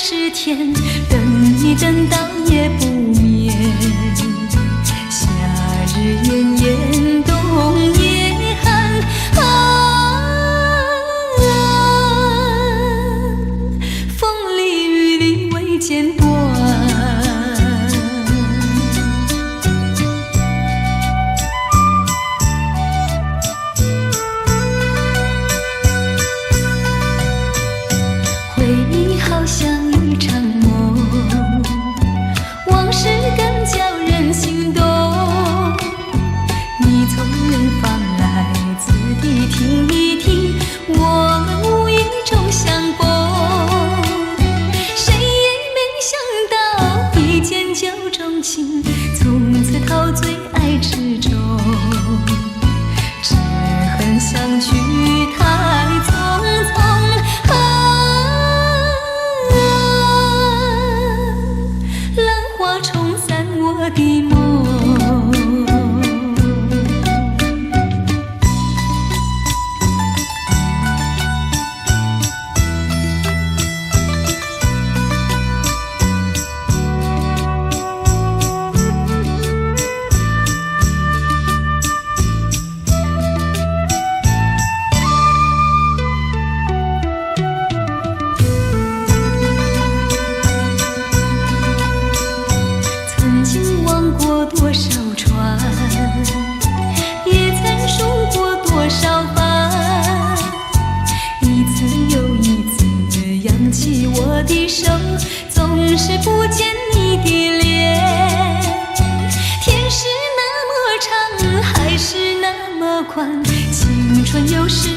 10天，等你等到夜不眠。夏日炎炎，冬夜寒，风里雨里未间断。回忆好像一场梦，往事更叫人心动。你从远方来，仔细听一听，我们无意中相逢。谁也没想到，一见就钟情，从此陶醉爱之中。只恨相聚太匆匆。冲散我的梦。曾经望过多少船，也曾数过多少帆，一次又一次扬起我的手，总是不见你的脸。天是那么长，海是那么宽，青春有时